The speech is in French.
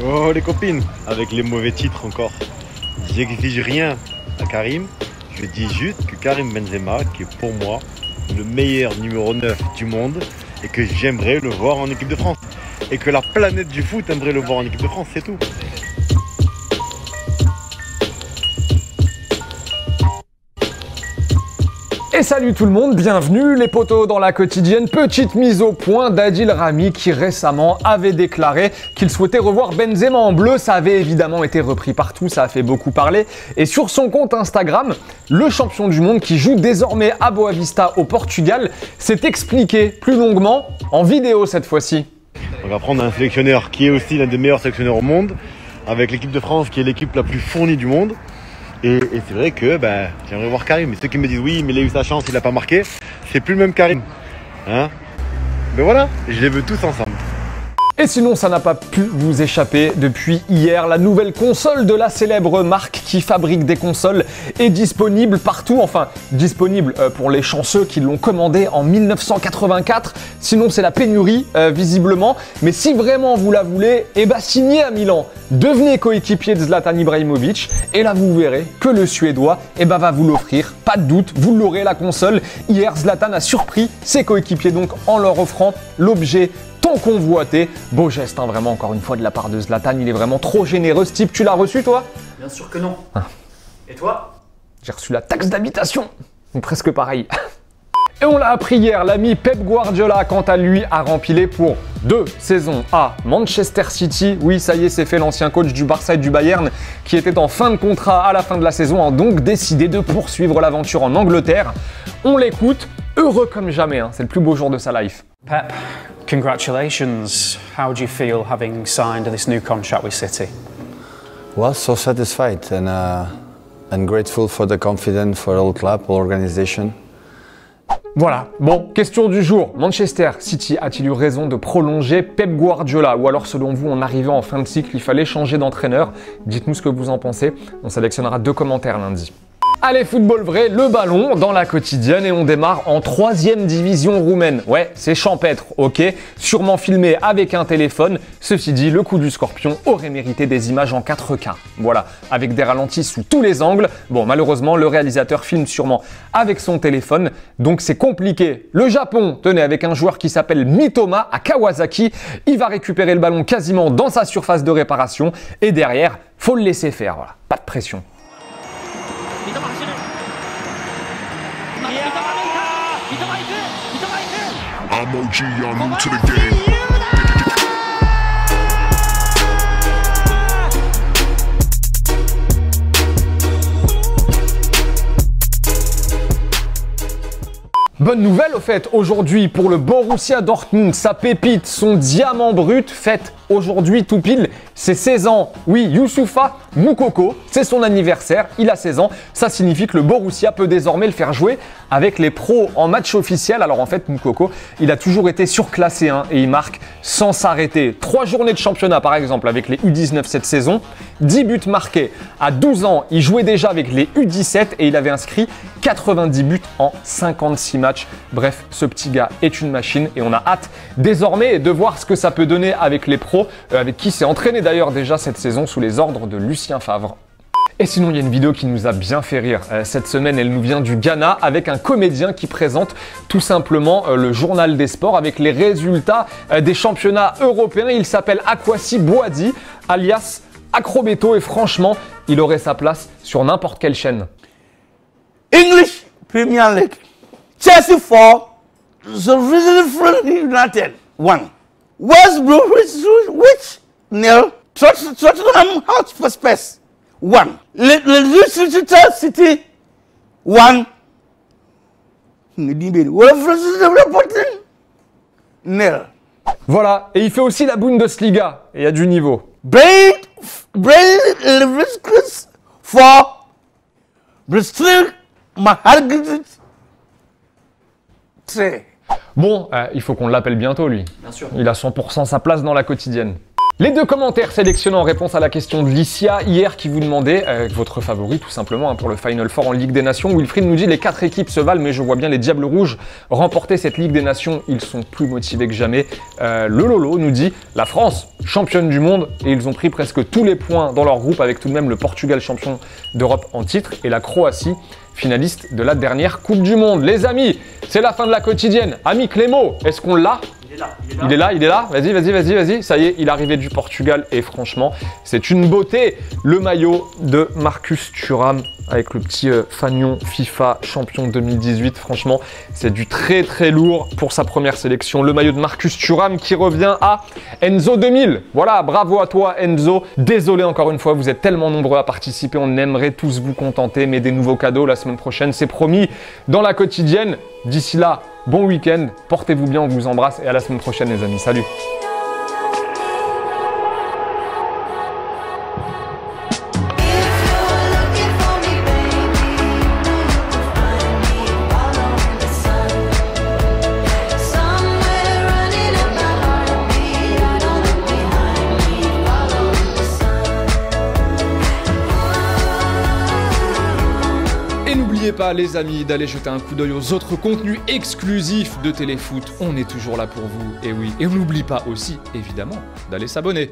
Oh les copines, avec les mauvais titres encore. J'exige rien à Karim, je dis juste que Karim Benzema, qui est pour moi le meilleur numéro 9 du monde, et que j'aimerais le voir en équipe de France. Et que la planète du foot aimerait le voir en équipe de France, c'est tout. Et salut tout le monde, bienvenue les potos dans la quotidienne. Petite mise au point d'Adil Rami qui récemment avait déclaré qu'il souhaitait revoir Benzema en bleu. Ça avait évidemment été repris partout, ça a fait beaucoup parler. Et sur son compte Instagram, le champion du monde qui joue désormais à Boavista au Portugal s'est expliqué plus longuement en vidéo cette fois-ci. On va prendre un sélectionneur qui est aussi l'un des meilleurs sélectionneurs au monde, avec l'équipe de France qui est l'équipe la plus fournie du monde. Et c'est vrai que j'aimerais voir Karim. Mais ceux qui me disent oui, mais il a eu sa chance, il n'a pas marqué, c'est plus le même Karim. Hein? Mais voilà, je les veux tous ensemble. Et sinon, ça n'a pas pu vous échapper depuis hier. La nouvelle console de la célèbre marque qui fabrique des consoles est disponible partout. Enfin, disponible pour les chanceux qui l'ont commandée en 1984. Sinon, c'est la pénurie, visiblement. Mais si vraiment vous la voulez, signez à Milan. Devenez coéquipier de Zlatan Ibrahimovic. Et là, vous verrez que le Suédois va vous l'offrir. Pas de doute, vous l'aurez la console. Hier, Zlatan a surpris ses coéquipiers donc en leur offrant l'objet tant convoité. Beau geste, hein, vraiment, encore une fois, de la part de Zlatan. Il est vraiment trop généreux, ce type. Tu l'as reçu, toi? Bien sûr que non. Et toi? J'ai reçu la taxe d'habitation. Donc presque pareil. Et on l'a appris hier, l'ami Pep Guardiola, quant à lui, a rempilé pour 2 saisons à Manchester City. Oui, ça y est, c'est fait, l'ancien coach du Barça et du Bayern, qui était en fin de contrat à la fin de la saison, a donc décidé de poursuivre l'aventure en Angleterre. On l'écoute, heureux comme jamais, hein. C'est le plus beau jour de sa life. Pep, congratulations. How do you feel having signed this new contract with City? Well, so satisfied and grateful for the confidence for all club, all organization. Voilà, bon, question du jour. Manchester City a-t-il eu raison de prolonger Pep Guardiola? Ou alors, selon vous, en arrivant en fin de cycle, il fallait changer d'entraîneur? Dites-nous ce que vous en pensez. On sélectionnera 2 commentaires lundi. Allez, football vrai, le ballon dans la quotidienne et on démarre en 3e division roumaine. Ouais, c'est champêtre, ok, sûrement filmé avec un téléphone. Ceci dit, le coup du scorpion aurait mérité des images en 4K. Voilà, avec des ralentis sous tous les angles. Bon, malheureusement, le réalisateur filme sûrement avec son téléphone, donc c'est compliqué. Le Japon, tenez, avec un joueur qui s'appelle Mitoma à Kawasaki, il va récupérer le ballon quasiment dans sa surface de réparation et derrière, faut le laisser faire, voilà, pas de pression. I'm OG, y'all new to the game. Bonne nouvelle au fait, aujourd'hui pour le Borussia Dortmund, sa pépite, son diamant brut, fête aujourd'hui tout pile, c'est 16 ans. Oui, Youssoufa Moukoko, c'est son anniversaire, il a 16 ans. Ça signifie que le Borussia peut désormais le faire jouer avec les pros en match officiel. Alors en fait, Moukoko, il a toujours été surclassé et il marque sans s'arrêter. 3 journées de championnat par exemple avec les U19 cette saison, 10 buts marqués. À 12 ans, il jouait déjà avec les U17 et il avait inscrit 90 buts en 56 matchs. Bref, ce petit gars est une machine et on a hâte désormais de voir ce que ça peut donner avec les pros, avec qui s'est entraîné d'ailleurs déjà cette saison sous les ordres de Lucien Favre. Et sinon, il y a une vidéo qui nous a bien fait rire. Cette semaine, elle nous vient du Ghana avec un comédien qui présente tout simplement le journal des sports avec les résultats des championnats européens. Il s'appelle Akwasi Boadi, alias Acrobeto, et franchement, il aurait sa place sur n'importe quelle chaîne. English Premier League. Chelsea 4, Sheffield United 1. West Bromwich 0. Tottenham Hotspur 1. Leicester City 1. Wolverhampton 0. Voilà, et il fait aussi la Bundesliga, et il y a du niveau. Leverkusen 4. Bristol Mahargit 3. Bon, il faut qu'on l'appelle bientôt lui. Bien sûr. Il a 100% sa place dans la quotidienne. Les deux commentaires sélectionnés en réponse à la question de Licia hier qui vous demandait votre favori tout simplement pour le Final Four en Ligue des Nations. Wilfried nous dit les 4 équipes se valent mais je vois bien les Diables Rouges remporter cette Ligue des Nations. Ils sont plus motivés que jamais. Le Lolo nous dit la France championne du monde et ils ont pris presque tous les points dans leur groupe avec tout de même le Portugal champion d'Europe en titre et la Croatie finaliste de la dernière Coupe du Monde. Les amis, c'est la fin de la quotidienne. Ami Clément, est-ce qu'on l'a ? Il est là. Vas-y. Ça y est, il est arrivé du Portugal et franchement, c'est une beauté. Le maillot de Marcus Thuram avec le petit fanion FIFA champion 2018. Franchement, c'est du très très lourd pour sa première sélection. Le maillot de Marcus Thuram qui revient à Enzo 2000. Voilà, bravo à toi Enzo. Désolé encore une fois, vous êtes tellement nombreux à participer. On aimerait tous vous contenter, mais des nouveaux cadeaux la semaine prochaine, c'est promis dans la quotidienne. D'ici là, bon week-end, portez-vous bien, on vous embrasse et à la semaine prochaine les amis. Salut. N'oubliez pas les amis d'aller jeter un coup d'œil aux autres contenus exclusifs de Téléfoot. On est toujours là pour vous, et oui. Et on n'oublie pas aussi, évidemment, d'aller s'abonner.